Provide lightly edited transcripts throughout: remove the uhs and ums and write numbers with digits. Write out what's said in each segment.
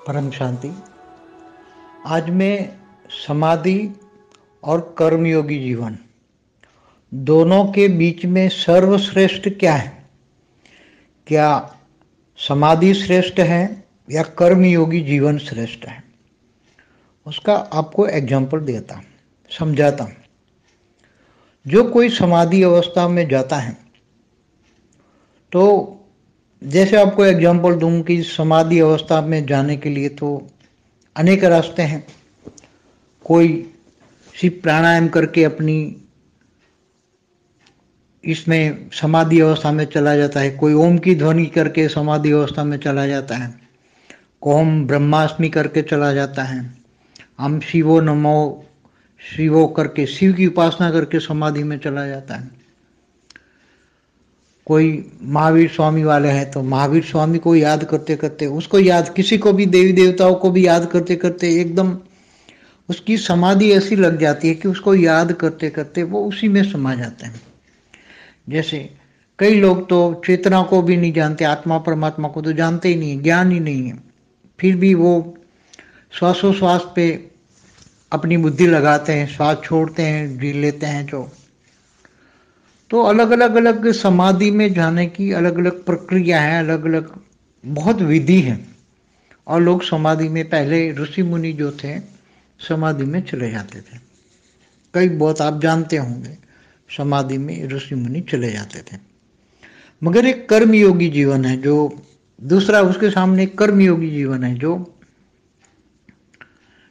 परम शांति। आज मैं समाधि और कर्मयोगी जीवन दोनों के बीच में सर्वश्रेष्ठ क्या है, क्या समाधि श्रेष्ठ है या कर्मयोगी जीवन श्रेष्ठ है, उसका आपको एग्जाम्पल देता हूँ, समझाता हूँ। जो कोई समाधि अवस्था में जाता है तो जैसे आपको एग्जाम्पल दूं कि समाधि अवस्था में जाने के लिए तो अनेक रास्ते हैं। कोई सिर्फ प्राणायाम करके अपनी इसमें समाधि अवस्था में चला जाता है, कोई ओम की ध्वनि करके समाधि अवस्था में चला जाता है, ओम ब्रह्मास्मि करके चला जाता है, हम शिवो नमो शिवो करके शिव की उपासना करके समाधि में चला जाता है। कोई महावीर स्वामी वाले हैं तो महावीर स्वामी को याद करते करते, उसको याद, किसी को भी देवी देवताओं को भी याद करते करते एकदम उसकी समाधि ऐसी लग जाती है कि उसको याद करते करते वो उसी में समा जाते हैं। जैसे कई लोग तो चेतना को भी नहीं जानते, आत्मा परमात्मा को तो जानते ही नहीं, ज्ञान ही नहीं है, फिर भी वो श्वासोश्वास पे अपनी बुद्धि लगाते हैं, श्वास छोड़ते हैं, जी लेते हैं जो। तो अलग अलग समाधि में जाने की अलग अलग प्रक्रिया है, अलग अलग बहुत विधि है। और लोग समाधि में पहले ऋषि मुनि जो थे समाधि में चले जाते थे, कई बहुत आप जानते होंगे, समाधि में ऋषि मुनि चले जाते थे। मगर एक कर्मयोगी जीवन है जो दूसरा, उसके सामने एक कर्मयोगी जीवन है जो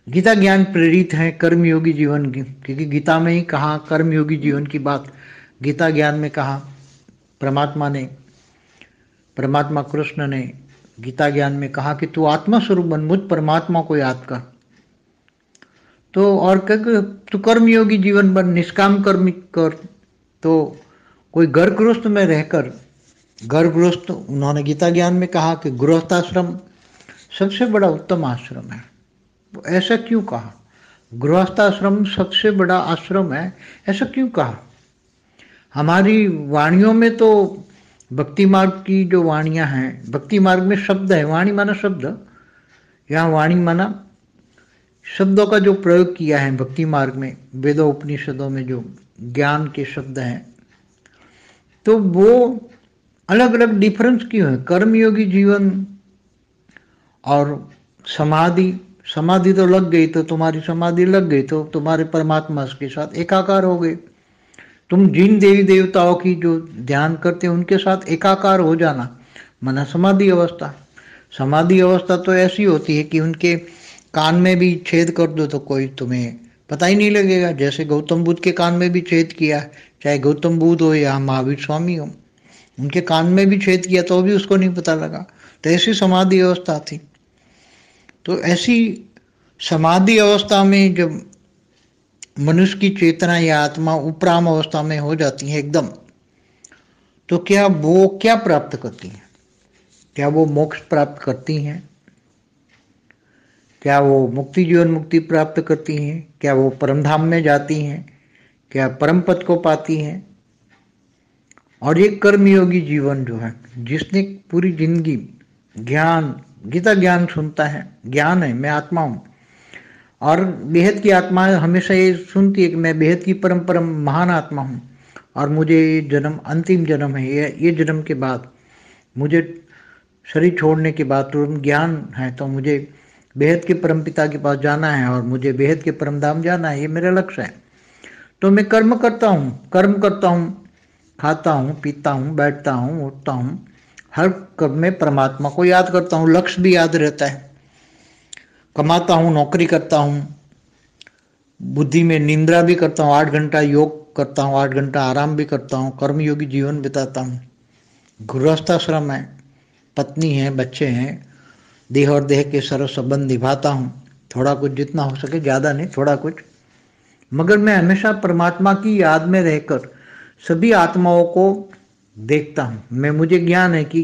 गीता ज्ञान प्रेरित है कर्मयोगी जीवन की, क्योंकि गीता में ही कहा कर्मयोगी जीवन की बात, गीता ज्ञान में कहा परमात्मा कृष्ण ने गीता ज्ञान में कहा कि तू आत्मा स्वरूप बन, मुझ परमात्मा को याद कर। तो और तू कर्मयोगी जीवन बन, निष्काम कर्म कर। तो कोई गर्भगृहस्थ में रहकर, गर्भगृहस्थ उन्होंने गीता ज्ञान में कहा कि गृहस्थाश्रम सबसे बड़ा उत्तम आश्रम है। तो ऐसा क्यों कहा? गृहस्थाश्रम सबसे बड़ा आश्रम है, ऐसा क्यों कहा? हमारी वाणियों में तो भक्ति मार्ग की जो वाणियां हैं, भक्ति मार्ग में शब्द है, वाणी माना शब्द, यहाँ वाणी माना शब्दों का जो प्रयोग किया है भक्ति मार्ग में, वेदों उपनिषदों में जो ज्ञान के शब्द हैं, तो वो अलग अलग डिफरेंस क्यों है? कर्मयोगी जीवन और समाधि, समाधि तो लग गई, तो तुम्हारी समाधि लग गई तो तुम्हारे परमात्मा के साथ एकाकार हो गए। तुम जिन देवी देवताओं की जो ध्यान करते हैं उनके साथ एकाकार हो जाना माना समाधि अवस्था। समाधि अवस्था तो ऐसी होती है कि उनके कान में भी छेद कर दो तो कोई तुम्हें पता ही नहीं लगेगा। जैसे गौतम बुद्ध के कान में भी छेद किया, चाहे गौतम बुद्ध हो या महावीर स्वामी हो, उनके कान में भी छेद किया तो भी उसको नहीं पता लगा। तो ऐसी समाधि अवस्था थी। तो ऐसी समाधि अवस्था में जब मनुष्य की चेतना या आत्मा उपराम अवस्था में हो जाती है एकदम, तो क्या वो क्या प्राप्त करती है? क्या वो मोक्ष प्राप्त करती हैं? क्या वो मुक्ति, जीवन मुक्ति प्राप्त करती हैं? क्या वो परमधाम में जाती हैं? क्या परम पद को पाती हैं? और ये कर्मयोगी जीवन जो है, जिसने पूरी जिंदगी ज्ञान, गीता ज्ञान सुनता है, ज्ञान है मैं आत्मा हूँ, और बेहद की आत्मा हमेशा ये सुनती है कि मैं बेहद की परम परम महान आत्मा हूँ, और मुझे ये जन्म अंतिम जन्म है, ये जन्म के बाद मुझे शरीर छोड़ने के बाद तुरंत ज्ञान है, तो मुझे बेहद के परम पिता के पास जाना है और मुझे बेहद के परम धाम जाना है, ये मेरा लक्ष्य है। तो मैं कर्म करता हूँ, खाता हूँ, पीता हूँ, बैठता हूँ, उठता हूँ, हर कर्म में परमात्मा को याद करता हूँ, लक्ष्य भी याद रहता है। कमाता हूँ, नौकरी करता हूँ, बुद्धि में निंद्रा भी करता हूँ, 8 घंटा योग करता हूँ, 8 घंटा आराम भी करता हूँ, कर्मयोगी जीवन बिताता हूँ। गृहस्थाश्रम है, पत्नी है, बच्चे हैं, देह और देह के सर्व संबंध निभाता हूँ, थोड़ा कुछ जितना हो सके, ज़्यादा नहीं, थोड़ा कुछ, मगर मैं हमेशा परमात्मा की याद में रहकर सभी आत्माओं को देखता हूँ। मुझे ज्ञान है कि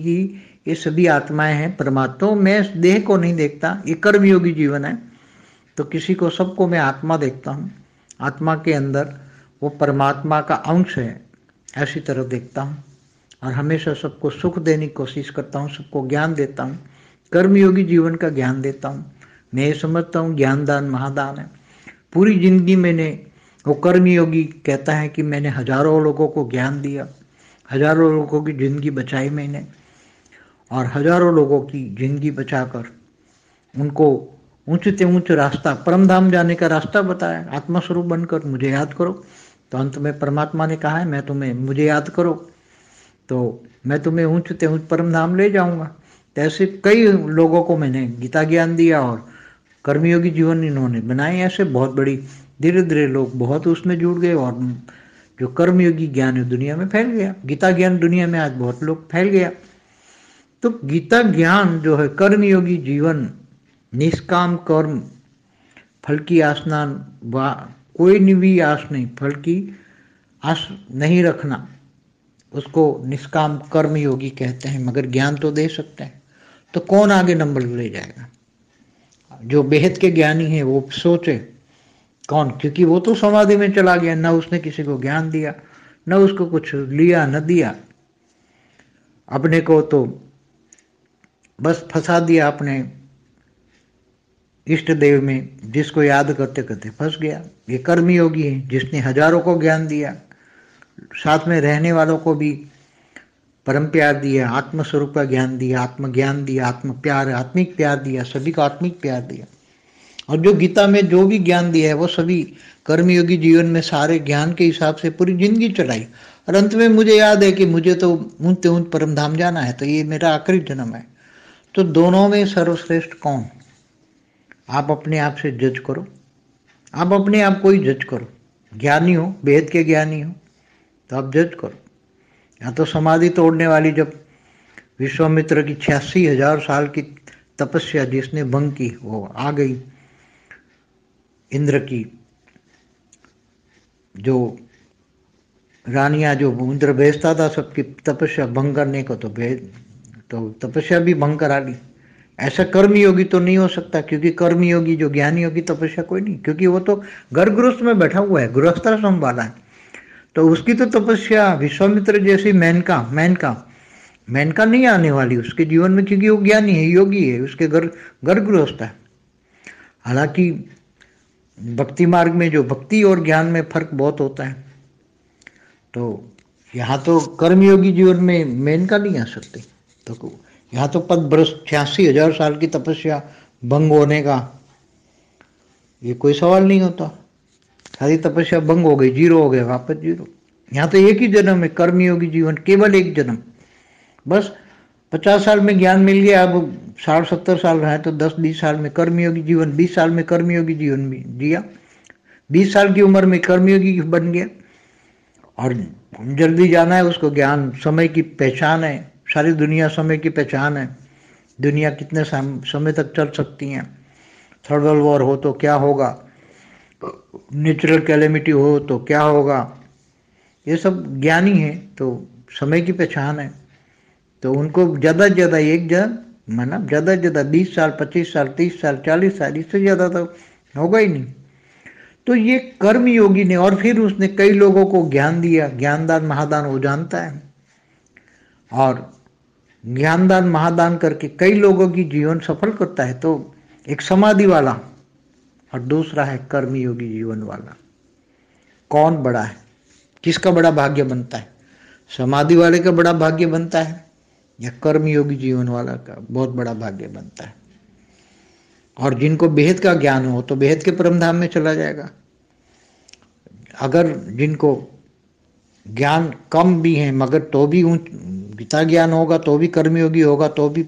ये सभी आत्माएं हैं परमात्मा, तो मैं देह को नहीं देखता, ये कर्मयोगी जीवन है। तो किसी को, सबको मैं आत्मा देखता हूँ, आत्मा के अंदर वो परमात्मा का अंश है, ऐसी तरह देखता हूँ, और हमेशा सबको सुख देने की कोशिश करता हूँ, सबको ज्ञान देता हूँ, कर्मयोगी जीवन का ज्ञान देता हूँ। मैं ये समझता हूँ ज्ञान दान महादान है। पूरी जिंदगी मैंने, वो कर्मयोगी कहता है कि मैंने हजारों लोगों को ज्ञान दिया, हजारों लोगों की जिंदगी बचाई मैंने, और हजारों लोगों की जिंदगी बचाकर उनको ऊंचे से ऊंचे रास्ता, परम धाम जाने का रास्ता बताया। आत्मा स्वरूप बनकर मुझे याद करो। तो अंत में परमात्मा ने कहा है, मैं तुम्हें, मुझे याद करो तो मैं तुम्हें ऊंच से ऊंच परम धाम ले जाऊंगा। तो ऐसे कई लोगों को मैंने गीता ज्ञान दिया और कर्मयोगी जीवन इन्होंने बनाए। ऐसे बहुत बड़ी, धीरे धीरे लोग बहुत उसमें जुड़ गए और जो कर्मयोगी ज्ञान है दुनिया में फैल गया। गीता ज्ञान दुनिया में आज बहुत लोग फैल गया। तो गीता ज्ञान जो है, कर्मयोगी जीवन, निष्काम कर्म, फल की आसना, कोई भी आस नहीं, फल की आस नहीं रखना, उसको निष्काम कर्मयोगी कहते हैं। मगर ज्ञान तो दे सकते हैं, तो कौन आगे नंबर ले जाएगा? जो बेहद के ज्ञानी है वो सोचे कौन, क्योंकि वो तो समाधि में चला गया, न उसने किसी को ज्ञान दिया, न उसको कुछ लिया न दिया, अपने को तो बस फंसा दिया अपने इष्ट देव में, जिसको याद करते करते फंस गया। ये कर्मयोगी है जिसने हजारों को ज्ञान दिया, साथ में रहने वालों को भी परम प्यार दिया, आत्म स्वरूप का ज्ञान दिया, आत्म ज्ञान दिया, आत्म प्यार, आत्मिक प्यार दिया, सभी को आत्मिक प्यार दिया। और जो गीता में जो भी ज्ञान दिया है वो सभी कर्मयोगी जीवन में सारे ज्ञान के हिसाब से पूरी जिंदगी चलाई। और अंत में मुझे याद है कि मुझे तो ऊंच ऊंच परम धाम जाना है, तो ये मेरा आखिरी जन्म है। तो दोनों में सर्वश्रेष्ठ कौन? आप अपने आप से जज करो, आप अपने आप को ही जज करो। ज्ञानी हो, वेद के ज्ञानी हो, तो आप जज करो। या तो समाधि तोड़ने वाली जब विश्वामित्र की 86,000 साल की तपस्या जिसने भंग की, वो आ गई इंद्र की जो रानियां, जो इंद्र भेजता था सबकी तपस्या भंग करने को, तो तपस्या भी भंग करा ली। ऐसा कर्मयोगी तो नहीं हो सकता, क्योंकि कर्मयोगी जो ज्ञानी होगी तपस्या कोई नहीं, क्योंकि वो तो घर गृहस्थ में बैठा हुआ है, गृहस्थाश्रम वाला है। तो उसकी तो तपस्या विश्वामित्र जैसी मेनका नहीं आने वाली उसके जीवन में, क्योंकि वो ज्ञानी है, योगी है, उसके घर गृहस्थ है। हालांकि भक्ति मार्ग में जो भक्ति और ज्ञान में फर्क बहुत होता है, तो यहाँ तो कर्मयोगी जीवन में मेनका नहीं आ सकते। तो यहाँ तो 86,000 साल की तपस्या भंग होने का ये कोई सवाल नहीं होता। सारी तपस्या भंग हो गई, जीरो हो गया, वापस जीरो। यहाँ तो एक ही जन्म है कर्मयोगी जीवन, केवल एक जन्म। बस 50 साल में ज्ञान मिल गया, अब 60-70 साल रहा है तो 10-20 साल में कर्मयोगी जीवन, 20 साल में कर्मयोगी जीवन भी जिया, 20 साल की उम्र में कर्मयोगी बन गया। और जल्दी जाना है उसको, ज्ञान समय की पहचान है, सारी दुनिया समय की पहचान है। दुनिया कितने समय तक चल सकती हैं, थर्ड वर्ल्ड वॉर हो तो क्या होगा, नेचुरल कैलेमिटी हो तो क्या होगा, ये सब ज्ञानी है, तो समय की पहचान है। तो उनको ज़्यादा से ज़्यादा एक जन, मतलब ज़्यादा से ज़्यादा 20 साल, 25 साल, 30 साल, 40 साल, इससे ज़्यादा तो होगा ही नहीं। तो ये कर्म योगी ने, और फिर उसने कई लोगों को ज्ञान दिया, ज्ञानदान महादान वो जानता है, और ज्ञानदान महादान करके कई लोगों की जीवन सफल करता है। तो एक समाधि वाला और दूसरा है कर्मयोगी जीवन वाला, कौन बड़ा है, किसका बड़ा भाग्य बनता है? समाधि वाले का बड़ा भाग्य बनता है या कर्मयोगी जीवन वाला का बहुत बड़ा भाग्य बनता है? और जिनको बेहद का ज्ञान हो तो बेहद के परमधाम में चला जाएगा। अगर जिनको ज्ञान कम भी है मगर तो भी गीता ज्ञान होगा, तो भी कर्मयोगी होगा, तो भी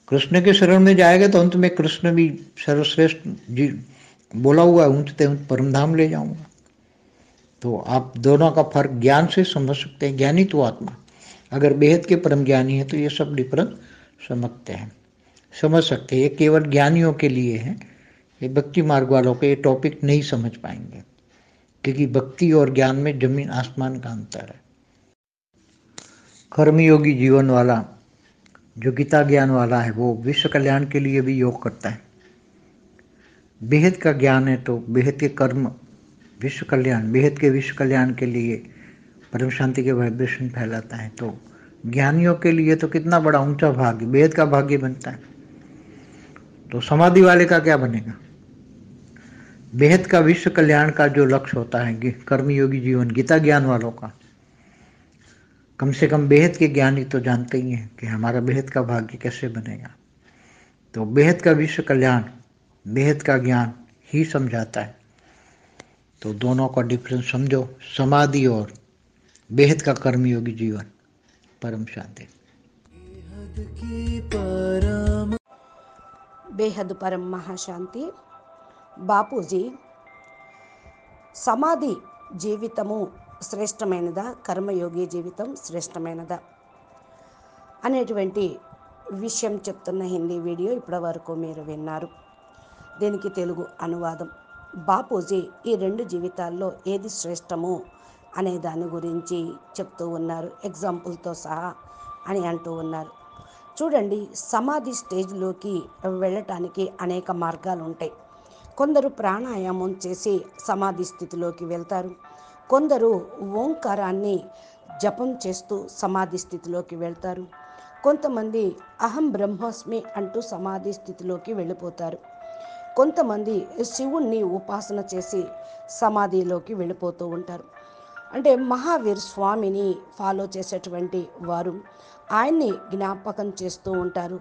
कृष्ण के शरण में जाएगा, तो अंत में कृष्ण भी सर्वश्रेष्ठ जी बोला हुआ है, ऊंचते ऊंच परमधाम ले जाऊंगा। तो आप दोनों का फर्क ज्ञान से समझ सकते हैं। ज्ञानी तो आत्मा, अगर बेहद के परम ज्ञानी है तो ये सब डिफरेंस समझ सकते हैं। ये केवल ज्ञानियों के लिए है, ये भक्ति मार्ग वालों के ये टॉपिक नहीं समझ पाएंगे, क्योंकि भक्ति और ज्ञान में जमीन आसमान का अंतर है। कर्मयोगी जीवन वाला जो गीता ज्ञान वाला है वो विश्व कल्याण के लिए भी योग करता है। बेहद का ज्ञान है तो बेहद के कर्म विश्व कल्याण, बेहद के विश्व कल्याण के लिए परम शांति के वाइब्रेशन फैलाता है। तो ज्ञानियों के लिए तो कितना बड़ा ऊंचा भाग्य, बेहद का भाग्य बनता है। तो समाधि वाले का क्या बनेगा? बेहद का विश्व कल्याण का जो लक्ष्य होता है कर्मयोगी जीवन, गीता ज्ञान वालों का, कम से कम बेहद के ज्ञानी तो जानते ही हैं कि हमारा बेहद का भाग्य कैसे बनेगा। तो बेहद का विश्व कल्याण, बेहद का ज्ञान ही समझाता है। तो दोनों का डिफरेंस समझो, समाधि और बेहद का कर्मयोगी जीवन। परम शांति। బేహద్ పరం మహాశాంతి. బాపూజీ సమాధి జీవితము శ్రేష్టమైనదా, కర్మయోగి జీవితం శ్రేష్టమైనదా అనేటువంటి విషయం చెప్తున్న హిందీ వీడియో ఇప్పటి వరకు మీరు విన్నారు. దీనికి తెలుగు అనువాదం. బాపూజీ ఈ రెండు జీవితాల్లో ఏది శ్రేష్టము అనే దాని గురించి చెప్తూ ఉన్నారు, ఎగ్జాంపుల్తో సహా అని అంటూ ఉన్నారు. చూడండి, సమాధి స్టేజ్లోకి వెళ్ళటానికి అనేక మార్గాలు ఉంటాయి. కొందరు ప్రాణాయామం చేసి సమాధి స్థితిలోకి వెళ్తారు. కొందరు ఓంకారాన్ని జపం చేస్తూ సమాధి స్థితిలోకి వెళ్తారు. కొంతమంది అహం బ్రహ్మాస్మి అంటూ సమాధి స్థితిలోకి వెళ్ళిపోతారు. కొంతమంది శివుణ్ణి ఉపాసన చేసి సమాధిలోకి వెళ్ళిపోతూ ఉంటారు. అంటే మహావీర్ స్వామిని ఫాలో చేసేటువంటి వారు ఆయన్ని జ్ఞాపకం చేస్తూ ఉంటారు.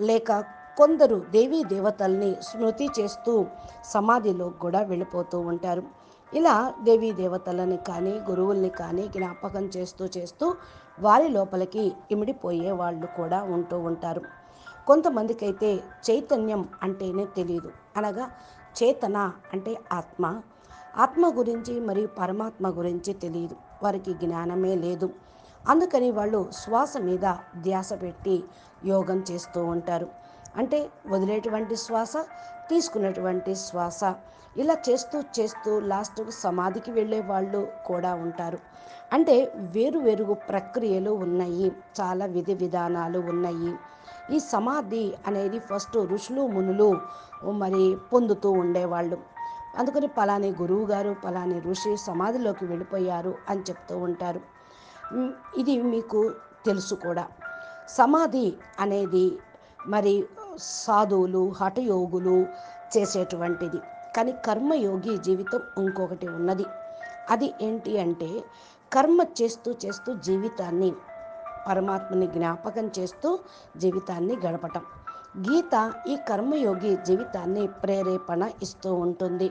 లేక కొందరు దేవీ దేవతల్ని స్మృతి చేస్తూ సమాధిలో కూడా వెళ్ళిపోతూ ఉంటారు. ఇలా దేవీ దేవతలని కానీ గురువుల్ని కానీ జ్ఞాపకం చేస్తూ వారి లోపలికి ఇమిడిపోయే వాళ్ళు కూడా ఉంటూ ఉంటారు. కొంతమందికైతే చైతన్యం అంటేనే తెలియదు, అనగా చేతన అంటే ఆత్మ గురించి మరియు పరమాత్మ గురించి తెలియదు, వారికి జ్ఞానమే లేదు. అందుకని వాళ్ళు శ్వాస మీద ధ్యాస పెట్టి యోగం చేస్తూ ఉంటారు. అంటే వదిలేటువంటి శ్వాస, తీసుకునేటువంటి శ్వాస, ఇలా చేస్తూ లాస్ట్కు సమాధికి వెళ్ళే వాళ్ళు కూడా ఉంటారు. అంటే వేరు ప్రక్రియలు ఉన్నాయి, చాలా విధి విధానాలు ఉన్నాయి. ఈ సమాధి అనేది ఫస్ట్ ఋషులు మునులు మరి పొందుతూ ఉండేవాళ్ళు. అందుకని పలాని గురువు గారు, పలాని ఋషి సమాధిలోకి వెళ్ళిపోయారు అని చెప్తూ ఉంటారు. ఇది మీకు తెలుసు కూడా. సమాధి అనేది మరి సాధువులు, హఠయోగులు చేసేటువంటిది. కానీ కర్మయోగి జీవితం ఇంకొకటి ఉన్నది. అది ఏంటి అంటే కర్మ చేస్తూ జీవితాన్ని, పరమాత్మని జ్ఞాపకం చేస్తూ జీవితాన్ని గడపటం. గీత ఈ కర్మయోగి జీవితాన్ని ప్రేరేపణ ఇస్తూ ఉంటుంది.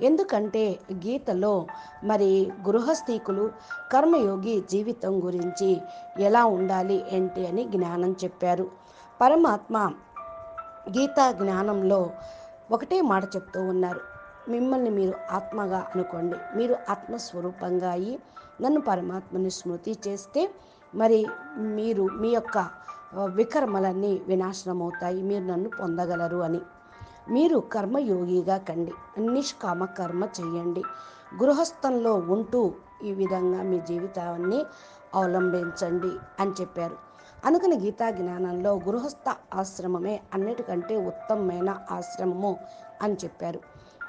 ఎందుకంటే గీతలో మరి గృహస్థీకులు కర్మయోగి జీవితం గురించి ఎలా ఉండాలి ఏంటి అని జ్ఞానం చెప్పారు. పరమాత్మ గీతా జ్ఞానంలో ఒకటే మాట చెప్తూ ఉన్నారు, మిమ్మల్ని మీరు ఆత్మగా అనుకోండి. మీరు ఆత్మస్వరూపంగా అయ్యి నన్ను పరమాత్మని స్మృతి చేస్తే మరి మీరు మీ యొక్క వికర్మలన్నీ వినాశనం అవుతాయి, మీరు నన్ను పొందగలరు అని. మీరు కర్మయోగిగా కండి, నిష్కామ కర్మ చేయండి, గృహస్థంలో ఉంటూ ఈ విధంగా మీ జీవితాన్ని అవలంబించండి అని చెప్పారు. అందుకని గీతా జ్ఞానంలో గృహస్థ ఆశ్రమమే అన్నిటికంటే ఉత్తమమైన ఆశ్రమము అని చెప్పారు.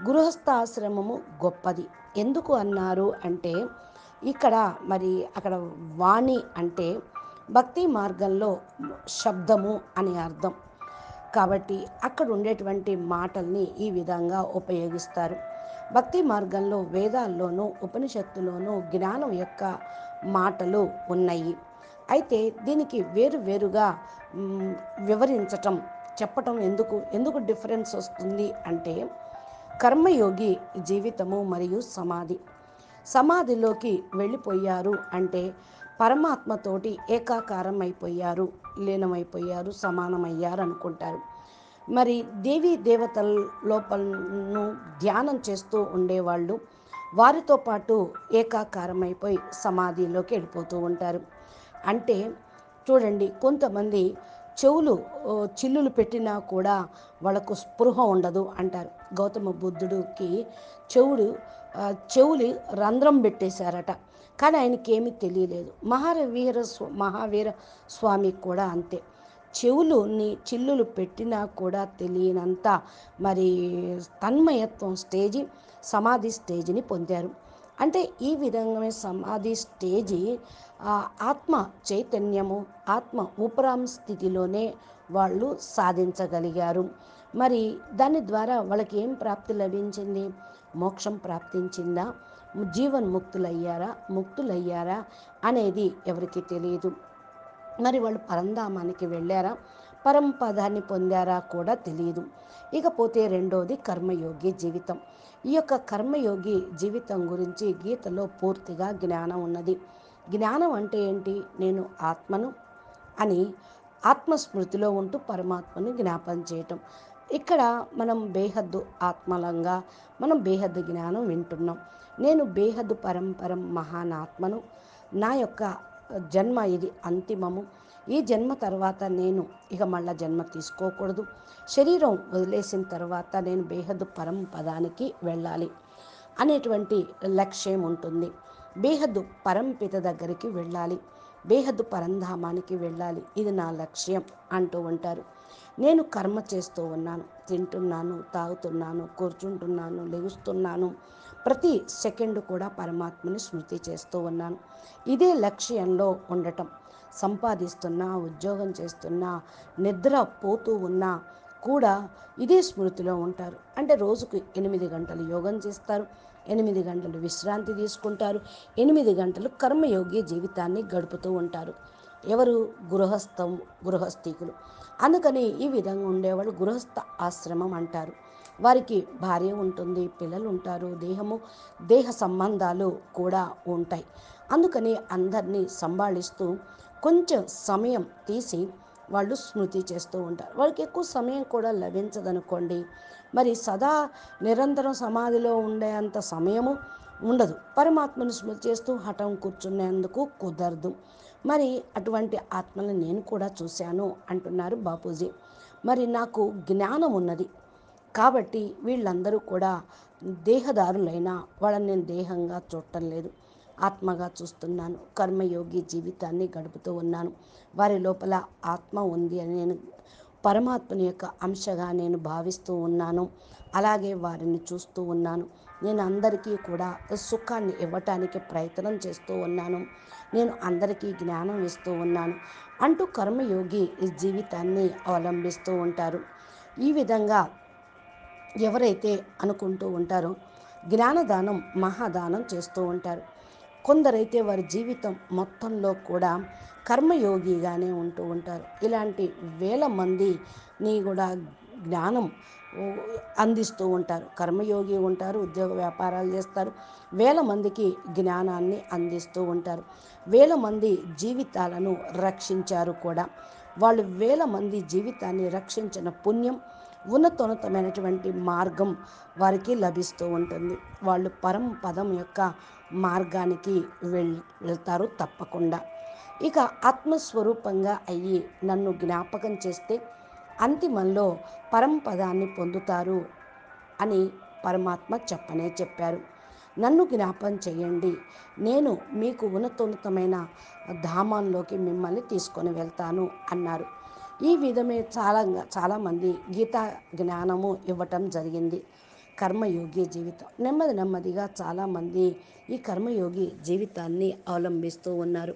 గృహస్థ ఆశ్రమము గొప్పది. ఎందుకు అన్నారు అంటే ఇక్కడ మరి అక్కడ వాణి అంటే భక్తి మార్గంలో శబ్దము అని అర్థం. కాబట్టి అక్కడ ఉండేటువంటి మాటల్ని ఈ విధంగా ఉపయోగిస్తారు. భక్తి మార్గంలో వేదాల్లోనూ ఉపనిషత్తులోనూ జ్ఞానం యొక్క మాటలు ఉన్నాయి. అయితే దీనికి వేరుగా చెప్పటం ఎందుకు డిఫరెన్స్ వస్తుంది అంటే కర్మయోగి జీవితము మరియు సమాధిలోకి వెళ్ళిపోయారు అంటే పరమాత్మతోటి ఏకాకారం అయిపోయారు, లీనమైపోయారు, సమానమయ్యారు అనుకుంటారు. మరి దేవీ దేవతల లోపలను ధ్యానం చేస్తూ ఉండేవాళ్ళు వారితో పాటు ఏకాకారమైపోయి సమాధిలోకి వెళ్ళిపోతూ ఉంటారు. అంటే చూడండి, కొంతమంది చిల్లులు పెట్టినా కూడా వాళ్ళకు స్పృహ ఉండదు అంటారు. గౌతమ బుద్ధుడికి చెవులు రంధ్రం పెట్టేశారట, కానీ ఆయనకి ఏమీ తెలియలేదు. మహావీర స్వామికి కూడా అంతే. చిల్లులు పెట్టినా కూడా తెలియనంత మరి తన్మయత్వం సమాధి స్టేజిని పొందారు. అంటే ఈ విధంగా సమాధి స్టేజి ఆత్మ చైతన్యము, ఆత్మ ఉపరామ స్థితిలోనే వాళ్ళు సాధించగలిగారు. మరి దాని ద్వారా వాళ్ళకి ఏం ప్రాప్తి లభించింది? మోక్షం ప్రాప్తించిందా, జీవన్ముక్తులయ్యారా, ముక్తులయ్యారా అనేది ఎవరికి తెలియదు. మరి వాళ్ళు పరంధామానికి వెళ్ళారా, పరంపదాన్ని పొందారా కూడా తెలియదు. ఇకపోతే రెండోది కర్మయోగి జీవితం. ఈ యొక్క కర్మయోగి జీవితం గురించి గీతలో పూర్తిగా జ్ఞానం ఉన్నది. జ్ఞానం అంటే ఏంటి? నేను ఆత్మను అని ఆత్మస్మృతిలో ఉంటూ పరమాత్మని జ్ఞాపం చేయటం. ఇక్కడ మనం బేహద్దు ఆత్మలంగా మనం బేహద్దు జ్ఞానం వింటున్నాం. నేను బేహద్దు పరంపరం మహానాత్మను. నా యొక్క జన్మ ఇది అంతిమము. ఈ జన్మ తర్వాత నేను ఇక మళ్ళా జన్మ తీసుకోకూడదు. శరీరం వదిలేసిన తర్వాత నేను బేహద్దు పరంపదానికి వెళ్ళాలి అనేటువంటి లక్ష్యం ఉంటుంది. బేహద్దు పరంపిత దగ్గరికి వెళ్ళాలి, బేహద్దు పరంధామానికి వెళ్ళాలి, ఇది నా లక్ష్యం అంటూ ఉంటారు. నేను కర్మ చేస్తూ ఉన్నాను, తింటున్నాను, తాగుతున్నాను, కూర్చుంటున్నాను, లెగుస్తున్నాను, ప్రతి సెకండ్ కూడా పరమాత్మని స్మృతి చేస్తూ ఉన్నాను. ఇదే లక్ష్యంలో ఉండటం. సంపాదిస్తున్నా, ఉద్యోగం చేస్తున్నా, నిద్ర పోతూ ఉన్నా కూడా ఇదే స్మృతిలో ఉంటారు. అంటే రోజుకు 8 గంటలు యోగం చేస్తారు, 8 గంటలు విశ్రాంతి తీసుకుంటారు, 8 గంటలు కర్మయోగి జీవితాన్ని గడుపుతూ ఉంటారు. ఎవరు? గృహస్థికులు. అందుకని ఈ విధంగా ఉండేవాళ్ళు గృహస్థ ఆశ్రమం అంటారు. వారికి భార్య ఉంటుంది, పిల్లలు ఉంటారు, దేహ సంబంధాలు కూడా ఉంటాయి. అందుకని అందరినీ సంభాళిస్తూ కొంచెం సమయం తీసి వాళ్ళు స్మృతి చేస్తూ ఉంటారు. వాళ్ళకి ఎక్కువ సమయం కూడా లభించదనుకోండి, మరి సదా నిరంతరం సమాధిలో ఉండేంత సమయము ఉండదు. పరమాత్మను స్మృతి చేస్తూ హఠం కూర్చునేందుకు కుదరదు. మరి అటువంటి ఆత్మలను నేను కూడా చూశాను అంటున్నారు బాపూజీ. మరి నాకు జ్ఞానం ఉన్నది కాబట్టి వీళ్ళందరూ కూడా దేహదారులైనా వాళ్ళని నేను దేహంగా చూడటం లేదు, ఆత్మగా చూస్తున్నాను. కర్మయోగి జీవితాన్ని గడుపుతూ ఉన్నాను. వారి లోపల ఆత్మ ఉంది అని నేను పరమాత్మని యొక్క అంశగా నేను భావిస్తూ ఉన్నాను. అలాగే వారిని చూస్తూ ఉన్నాను. నేను అందరికీ కూడా సుఖాన్ని ఇవ్వటానికి ప్రయత్నం చేస్తూ ఉన్నాను. నేను అందరికీ జ్ఞానం ఇస్తూ ఉన్నాను అంటూ కర్మయోగి జీవితాన్ని అవలంబిస్తూ ఉంటారు. ఈ విధంగా ఎవరైతే అనుకుంటూ ఉంటారో జ్ఞానదానం మహాదానం చేస్తూ ఉంటారు. కొందరైతే వారి జీవితం మొత్తంలో కూడా కర్మయోగిగానే ఉంటూ ఉంటారు. ఇలాంటి వేల మందిని కూడా జ్ఞానం అందిస్తూ ఉంటారు. కర్మయోగి ఉంటారు, ఉద్యోగ వ్యాపారాలు చేస్తారు, వేల మందికి జ్ఞానాన్ని అందిస్తూ ఉంటారు. వేల మంది జీవితాలను రక్షించారు కూడా. వాళ్ళు వేల మంది జీవితాన్ని రక్షించిన పుణ్యం, ఉన్నతోన్నతమైనటువంటి మార్గం వారికి లభిస్తూ ఉంటుంది. వాళ్ళు పరం పదం యొక్క మార్గానికి వెళ్తారు తప్పకుండా. ఇక ఆత్మస్వరూపంగా అయ్యి నన్ను జ్ఞాపకం చేస్తే అంతిమంలో పరంపదాన్ని పొందుతారు అని పరమాత్మ చెప్పారు. నన్ను జ్ఞాపం చేయండి, నేను మీకు ఉన్నతోన్నతమైన ధామంలోకి మిమ్మల్ని తీసుకొని వెళ్తాను అన్నారు. ఈ విధమే చాలామంది గీతా జ్ఞానము ఇవ్వటం జరిగింది. కర్మయోగి జీవితం నెమ్మదిగా చాలామంది ఈ కర్మయోగి జీవితాన్ని అవలంబిస్తూ ఉన్నారు.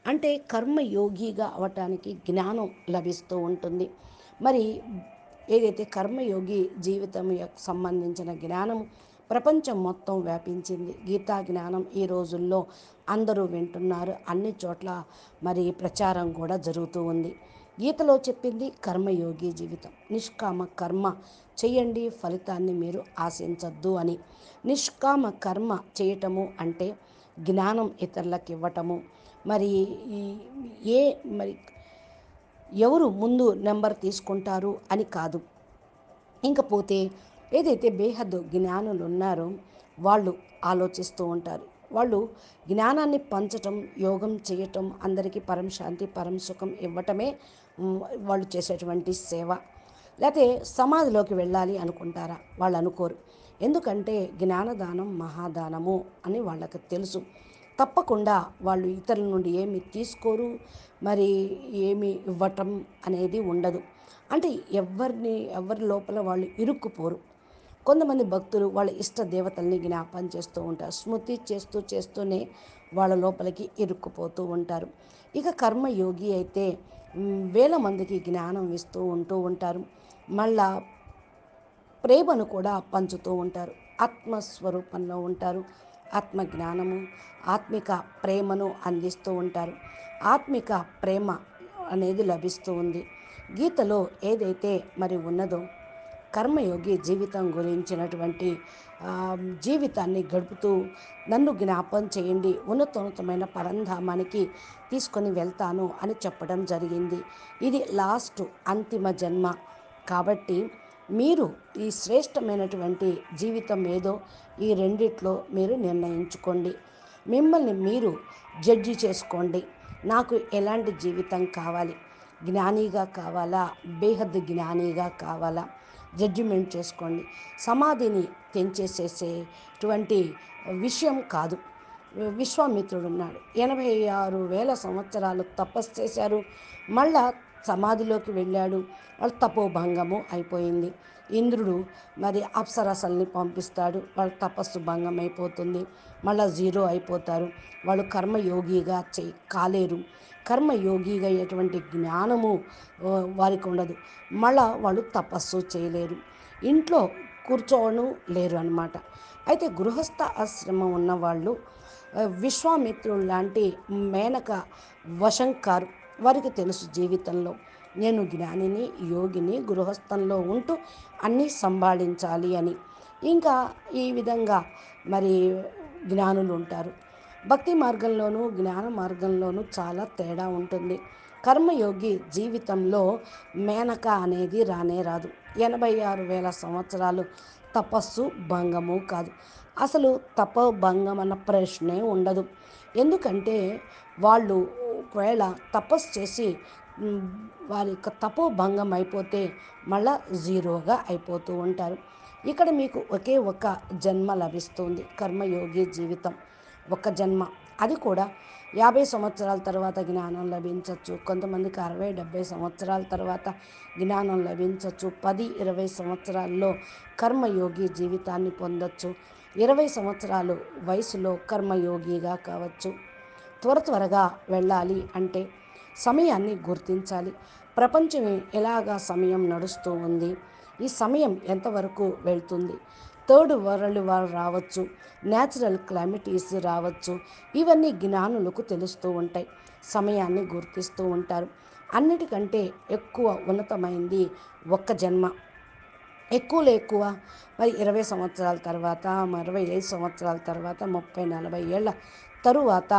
అంటే కర్మయోగిగా అవటానికి జ్ఞానం లభిస్తూ ఉంటుంది. మరి ఏదైతే కర్మయోగి జీవితం సంబంధించిన జ్ఞానం ప్రపంచం మొత్తం వ్యాపించింది. గీతా జ్ఞానం ఈ రోజుల్లో అందరూ వింటున్నారు, అన్ని చోట్ల మరి ప్రచారం కూడా జరుగుతూ ఉంది. గీతలో చెప్పింది కర్మయోగి జీవితం. నిష్కామ కర్మ చేయండి, ఫలితాన్ని మీరు ఆశించద్దు అని. నిష్కామ కర్మ చేయటము అంటే జ్ఞానం ఇతరులకు ఇవ్వటము. మరి ఏ మరి ఎవరు ముందు నెంబర్ తీసుకుంటారు అని కాదు. ఇంకపోతే ఏదైతే బేహద్దు జ్ఞానులు ఉన్నారో వాళ్ళు ఆలోచిస్తూ ఉంటారు. వాళ్ళు జ్ఞానాన్ని పంచటం, యోగం చేయటం, అందరికీ పరం శాంతి పరం సుఖం ఇవ్వటమే వాళ్ళు చేసేటువంటి సేవ. లేకపోతే సమాధిలోకి వెళ్ళాలి అనుకుంటారా? వాళ్ళు అనుకోరు. ఎందుకంటే జ్ఞానదానం మహాదానము అని వాళ్ళకి తెలుసు. తప్పకుండా వాళ్ళు ఇతరుల నుండి ఏమి తీసుకోరు, మరి ఏమి ఇవ్వటం అనేది ఉండదు. అంటే ఎవరి లోపల వాళ్ళు ఇరుక్కుపోరు. కొంతమంది భక్తులు వాళ్ళ ఇష్ట దేవతల్ని జ్ఞాపం చేస్తూ ఉంటారు. స్మృతి చేస్తూనే వాళ్ళ లోపలికి ఇరుక్కుపోతూ ఉంటారు. ఇక కర్మయోగి అయితే వేల మందికి జ్ఞానం ఇస్తూ ఉంటారు. మళ్ళా ప్రేమను కూడా పంచుతూ ఉంటారు. ఆత్మస్వరూపంలో ఉంటారు. ఆత్మ జ్ఞానము, ఆత్మిక ప్రేమను అందిస్తూ ఉంటారు. ఆత్మిక ప్రేమ అనేది లభిస్తూ ఉంది. గీతలో ఏదైతే మరి ఉన్నదో కర్మయోగి జీవితం గురించినటువంటి జీవితాన్ని గడుపుతూ నన్ను జ్ఞాపం చేయండి, ఉన్నతోన్నతమైన పరంధామానికి తీసుకొని వెళ్తాను అని చెప్పడం జరిగింది. ఇది లాస్ట్ అంతిమ జన్మ కాబట్టి మీరు ఈ శ్రేష్టమైనటువంటి జీవితం ఏదో ఈ రెండిట్లో మీరు నిర్ణయించుకోండి. మిమ్మల్ని మీరు జడ్జి చేసుకోండి. నాకు ఎలాంటి జీవితం కావాలి? జ్ఞానిగా కావాలా, బేహద్ జ్ఞానిగా కావాలా? జడ్జిమెంట్ చేసుకోండి. సమాధిని తెంచేసేసేటువంటి విషయం కాదు. విశ్వామిత్రుడు ఉన్నాడు, 86,000 సంవత్సరాలు తపస్సు చేశారు. మళ్ళా సమాధిలోకి వెళ్ళాడు. వాళ్ళ తపోభంగము అయిపోయింది. ఇంద్రుడు మరి అప్సరసల్ని పంపిస్తాడు, వాళ్ళ తపస్సు భంగం అయిపోతుంది. మళ్ళీ జీరో అయిపోతారు. వాళ్ళు కర్మయోగిగా కాలేరు. కర్మయోగిగా అయ్యేటువంటి జ్ఞానము వారికి ఉండదు. మళ్ళా వాళ్ళు తపస్సు చేయలేరు, ఇంట్లో కూర్చోను లేరు అన్నమాట. అయితే గృహస్థ ఆశ్రమం ఉన్నవాళ్ళు విశ్వామిత్రుడు లాంటి మేనక వశం కారు. వారికి తెలుసు జీవితంలో నేను జ్ఞానిని, యోగిని, గృహస్థంలో ఉంటూ అన్నీ సంభాళించాలి అని. ఇంకా ఈ విధంగా మరి జ్ఞానులు ఉంటారు. భక్తి మార్గంలోనూ జ్ఞాన మార్గంలోనూ చాలా తేడా ఉంటుంది. కర్మయోగి జీవితంలో మేనక అనేది రానే రాదు. 86,000 సంవత్సరాలు తపస్సు భంగము కాదు. అసలు తపోభంగం అన్న ప్రశ్నే ఉండదు. ఎందుకంటే వాళ్ళు ఒకవేళ తపస్సు చేసి వారి యొక్క తపోభంగం అయిపోతే మళ్ళా జీరోగా అయిపోతూ ఉంటారు. ఇక్కడ మీకు ఒకే ఒక జన్మ లభిస్తుంది. కర్మయోగి జీవితం ఒక జన్మ. అది కూడా 50 సంవత్సరాల తర్వాత జ్ఞానం లభించవచ్చు. కొంతమందికి 60-70 సంవత్సరాల తర్వాత జ్ఞానం లభించవచ్చు. 10-20 సంవత్సరాల్లో కర్మయోగి జీవితాన్ని పొందొచ్చు. 20 సంవత్సరాలు వయసులో కర్మయోగిగా కావచ్చు. త్వరగా వెళ్ళాలి అంటే సమయాన్ని గుర్తించాలి. ప్రపంచం ఎలాగా సమయం నడుస్తూ ఉంది, ఈ సమయం ఎంతవరకు వెళ్తుంది, థర్డ్ వరల్డ్ వార్ రావచ్చు, న్యాచురల్ క్లైమేటీస్ రావచ్చు. ఇవన్నీ జ్ఞానులకు తెలుస్తూ ఉంటాయి. సమయాన్ని గుర్తిస్తూ ఉంటారు. అన్నిటికంటే ఎక్కువ ఉన్నతమైంది ఒక్క జన్మ. ఎక్కువలో ఎక్కువ మరి 20 సంవత్సరాల తర్వాత, 25 సంవత్సరాల తర్వాత, 30-40 ఏళ్ళ తరువాత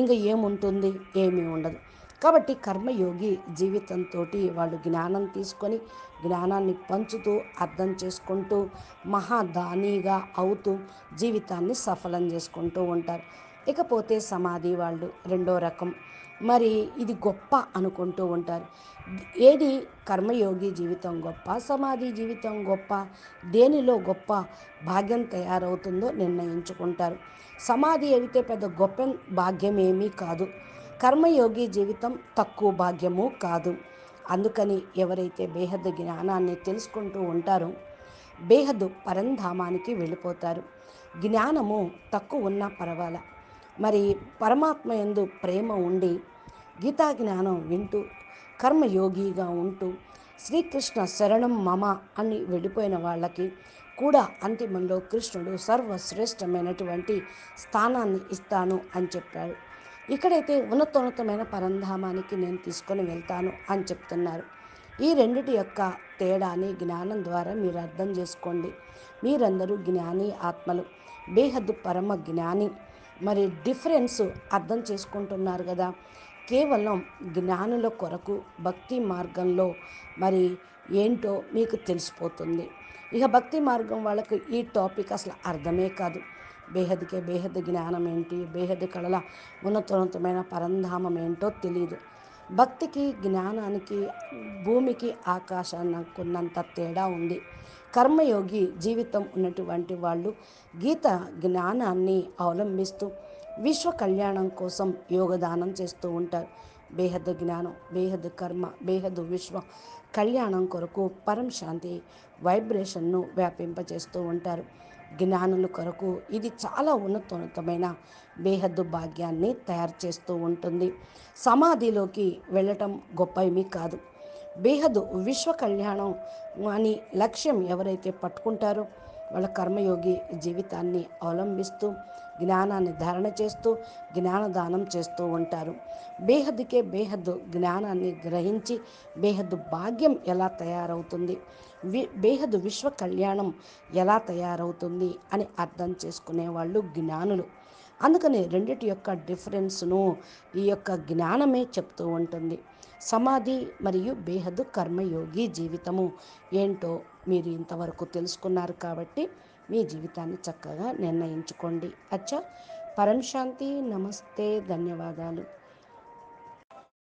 ఇంక ఏముంటుంది? ఏమీ ఉండదు. కాబట్టి కర్మయోగి జీవితంతో వాళ్ళు జ్ఞానం తీసుకొని జ్ఞానాన్ని పంచుతూ అర్థం చేసుకుంటూ మహాదానిగా అవుతూ జీవితాన్ని సఫలం చేసుకుంటూ ఉంటారు. ఇకపోతే సమాధి వాళ్ళు రెండో రకం. మరి ఇది గొప్ప అనుకుంటూ ఉంటారు. ఏది కర్మయోగి జీవితం గొప్ప, సమాధి జీవితం గొప్ప, దేనిలో గొప్ప భాగ్యం తయారవుతుందో నిర్ణయించుకుంటారు. సమాధి అయితే పెద్ద గొప్ప భాగ్యమేమీ కాదు, కర్మయోగి జీవితం తక్కువ భాగ్యము కాదు. అందుకని ఎవరైతే బేహద్ జ్ఞానాన్ని తెలుసుకుంటూ ఉంటారో బేహద్ పరంధామానికి వెళ్ళిపోతారు. జ్ఞానము తక్కువ ఉన్నా పర్వాలా, మరి పరమాత్మ యందు ప్రేమ ఉండి గీతా జ్ఞానం వింటూ కర్మయోగిగా ఉంటూ శ్రీకృష్ణ శరణం మమ అని వెళ్ళిపోయిన వాళ్ళకి కూడా అంతిమంలో కృష్ణుడు సర్వశ్రేష్టమైనటువంటి స్థానాన్ని ఇస్తాను అని చెప్పాడు. ఇక్కడైతే ఉన్నతోన్నతమైన పరంధామానికి నేను తీసుకొని వెళ్తాను అని చెప్తున్నారు. ఈ రెండిటి యొక్క తేడాని జ్ఞానం ద్వారా మీరు అర్థం చేసుకోండి. మీరందరూ జ్ఞాని ఆత్మలు, బేహద్దు పరమ జ్ఞాని. మరి డిఫరెన్స్ అర్థం చేసుకుంటున్నారు కదా. కేవలం జ్ఞానుల కొరకు భక్తి మార్గంలో మరి ఏంటో మీకు తెలిసిపోతుంది. ఇక భక్తి మార్గం వాళ్ళకు ఈ టాపిక్ అసలు అర్థమే కాదు. బేహద్ జ్ఞానం ఏంటి, బేహద్ కళల ఉన్నతోన్నతమైన పరంధామం ఏంటో తెలియదు. భక్తికి జ్ఞానానికి భూమికి ఆకాశానికి ఉన్నంత తేడా ఉంది. కర్మయోగి జీవితం ఉన్నటువంటి వాళ్ళు గీత జ్ఞానాన్ని అవలంబిస్తూ విశ్వ కళ్యాణం కోసం యోగదానం చేస్తూ ఉంటారు. బేహద్ జ్ఞానం, బేహద్ కర్మ, బేహద్ విశ్వ కళ్యాణం కొరకు పరం శాంతి వైబ్రేషన్ను వ్యాపింపచేస్తూ ఉంటారు. జ్ఞానుల కొరకు ఇది చాలా ఉన్నతమైన బేహద్దు భాగ్యాన్ని తయారు చేస్తూ ఉంటుంది. సమాధిలోకి వెళ్ళటం గొప్ప ఏమీ కాదు. బేహద్దు విశ్వ కళ్యాణం అని లక్ష్యం ఎవరైతే పట్టుకుంటారో వాళ్ళ కర్మయోగి జీవితాన్ని అవలంబిస్తూ జ్ఞానాన్ని ధారణ చేస్తూ జ్ఞానదానం చేస్తూ ఉంటారు. బేహద్దుకే బేహద్దు జ్ఞానాన్ని గ్రహించి బేహద్దు భాగ్యం ఎలా తయారవుతుంది, బేహద్దు విశ్వ కళ్యాణం ఎలా తయారవుతుంది అని అర్థం చేసుకునే వాళ్ళు జ్ఞానులు. అందుకని రెండిటి యొక్క డిఫరెన్స్ను ఈ యొక్క జ్ఞానమే చెప్తూ ఉంటుంది. సమాధి మరియు బేహద్దు కర్మయోగి జీవితము ఏంటో మీరు ఇంతవరకు తెలుసుకున్నారు కాబట్టి మీ జీవితాన్ని చక్కగా నిర్ణయించుకోండి. అచ్చా, పరం శాంతి. నమస్తే, ధన్యవాదాలు.